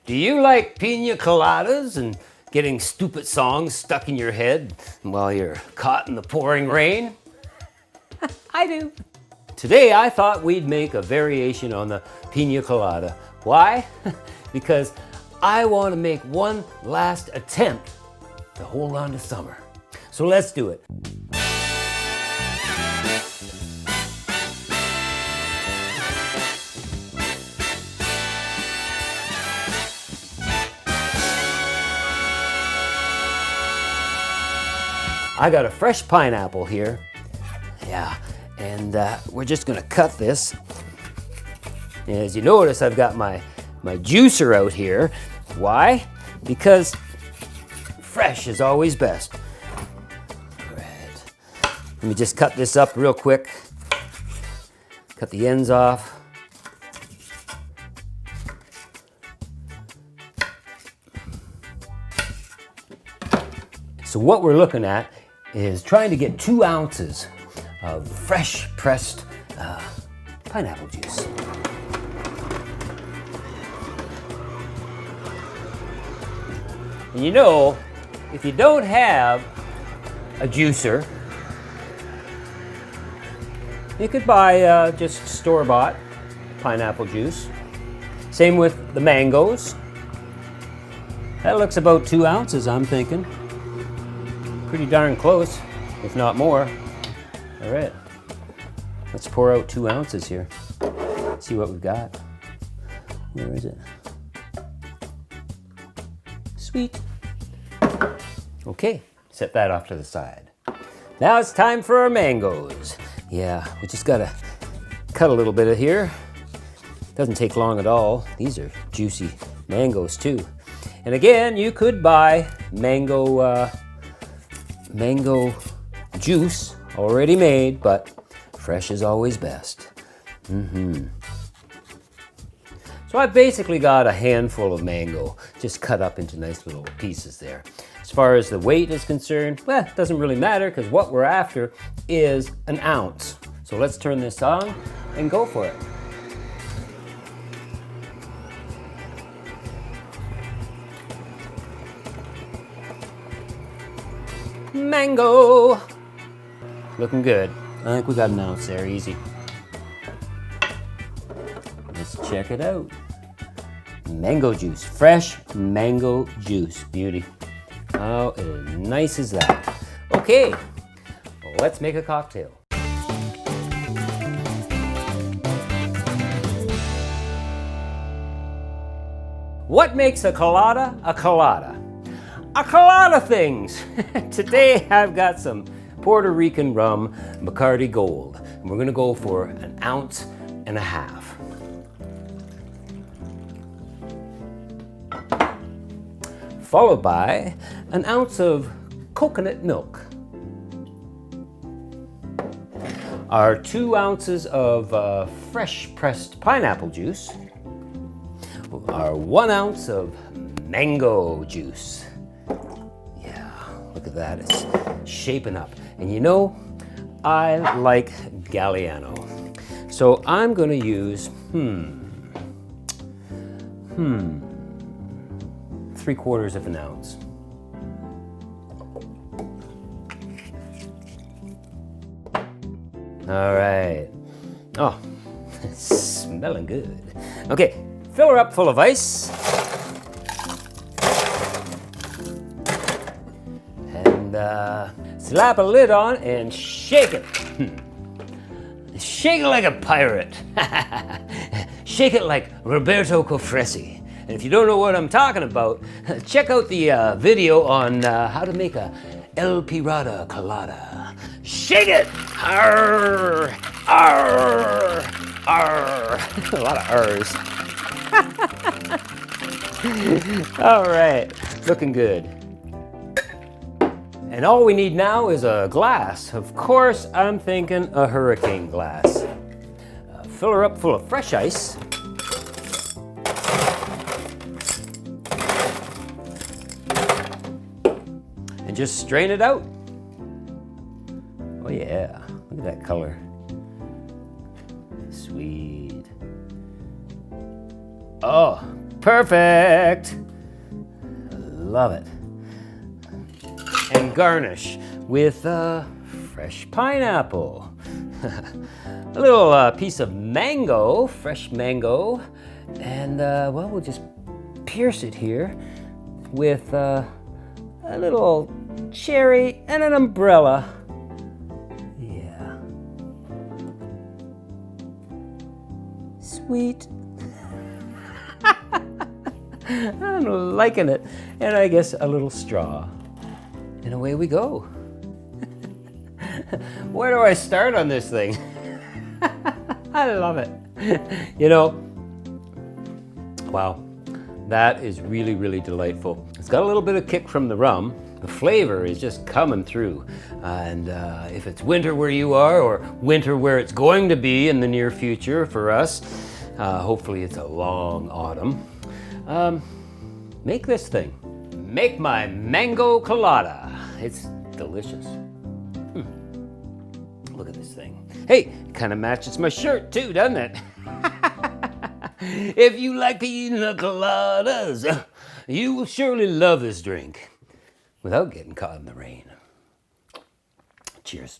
Do you like piña coladas and getting stupid songs stuck in your head while you're caught in the pouring rain? I do. Today I thought we'd make a variation on the piña colada. Why? Because I want to make one last attempt to hold on to summer. So let's do it. I got a fresh pineapple here. Yeah, and we're just gonna cut this. And as you notice, I've got my juicer out here. Why? Because fresh is always best. Right. Let me just cut this up real quick. Cut the ends off. So what we're looking at is trying to get 2 ounces of fresh pressed pineapple juice. And you know, if you don't have a juicer, you could buy just store-bought pineapple juice. Same with the mangoes. That looks about 2 ounces, I'm thinking. Pretty darn close, if not more. All right, let's pour out 2 ounces here. See what we've got. Where is it? Sweet. Okay, set that off to the side. Now it's time for our mangoes. Yeah, we just gotta cut a little bit of here. Doesn't take long at all. These are juicy mangoes too. And again, you could buy mango juice already made, but fresh is always best. So I basically got a handful of mango, just cut up into nice little pieces there. As far as the weight is concerned, well, it doesn't really matter because what we're after is an ounce. So let's turn this on and go for it. Mango! Looking good. I think we got an ounce there, easy. Let's check it out. Mango juice, fresh mango juice, beauty. How nice is that? Okay, let's make a cocktail. What makes a colada a colada? A colada things. Today I've got some Puerto Rican rum, Bacardi Gold. And we're gonna go for 1.5 ounces. Followed by 1 ounce of coconut milk. Our 2 ounces of fresh pressed pineapple juice. Our 1 ounce of mango juice. Look at that, it's shaping up. And you know, I like GALLIANO. So I'm gonna use, 3/4 of an ounce. All right. Oh, it's smelling good. Okay, fill her up full of ice. Slap a lid on and shake it. Shake it like a pirate. Shake it like Roberto Cofressi. And if you don't know what I'm talking about, check out the video on how to make a El Pirata Colada. Shake it! Arr! Arr! Arr! A lot of R's. All right, looking good. And all we need now is a glass. Of course, I'm thinking a hurricane glass. Fill her up full of fresh ice. And just strain it out. Oh yeah, look at that color. Sweet. Oh, Perfect. Love it. And garnish with fresh pineapple. A little piece of mango, fresh mango. And well, we'll just pierce it here with a little cherry and an umbrella. Yeah. Sweet. I'm liking it. And I guess a little straw. And away we go. Where do I start on this thing? I love it. You know, wow, that is really, really delightful. It's got a little bit of kick from the rum. The flavor is just coming through. And if it's winter where you are, or winter where it's going to be in the near future for us, hopefully it's a long autumn, make this thing. Make my Mango Colada. It's delicious. Look at this thing. Hey, it kind of matches my shirt too, doesn't it? If you like Piña Coladas, you will surely love this drink without getting caught in the rain. Cheers.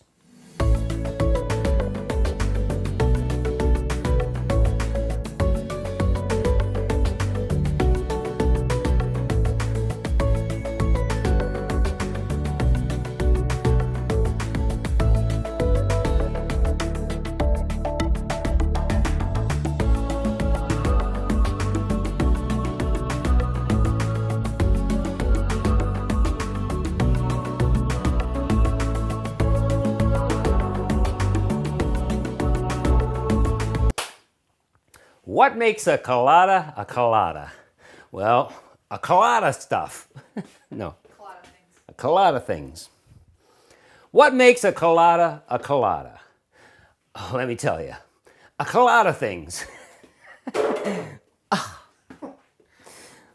What makes a colada a colada? Well, a colada stuff. No. A colada things. What makes a colada a colada? Oh, let me tell you. A colada things.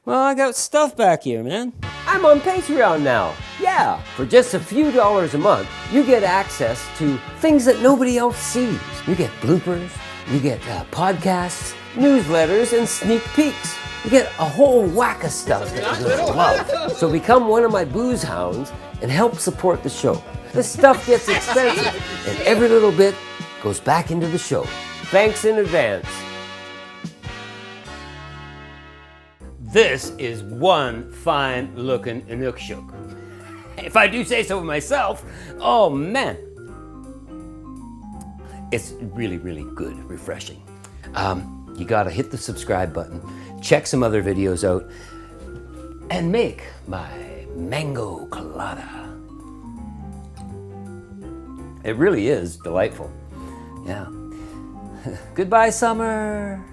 Well, I got stuff back here, man. I'm on Patreon now. Yeah, for just a few dollars a month, you get access to things that nobody else sees. You get bloopers, you get podcasts, newsletters, and sneak peeks. You get a whole whack of stuff that you're gonna love. So become one of my booze hounds and help support the show. This stuff gets expensive, and every little bit goes back into the show. Thanks in advance. This is one fine looking Inukshuk. If I do say so myself, oh man. It's really, really good, refreshing. You gotta hit the subscribe button, check some other videos out, and make my Mango Colada. It really is delightful. Yeah. Goodbye, summer.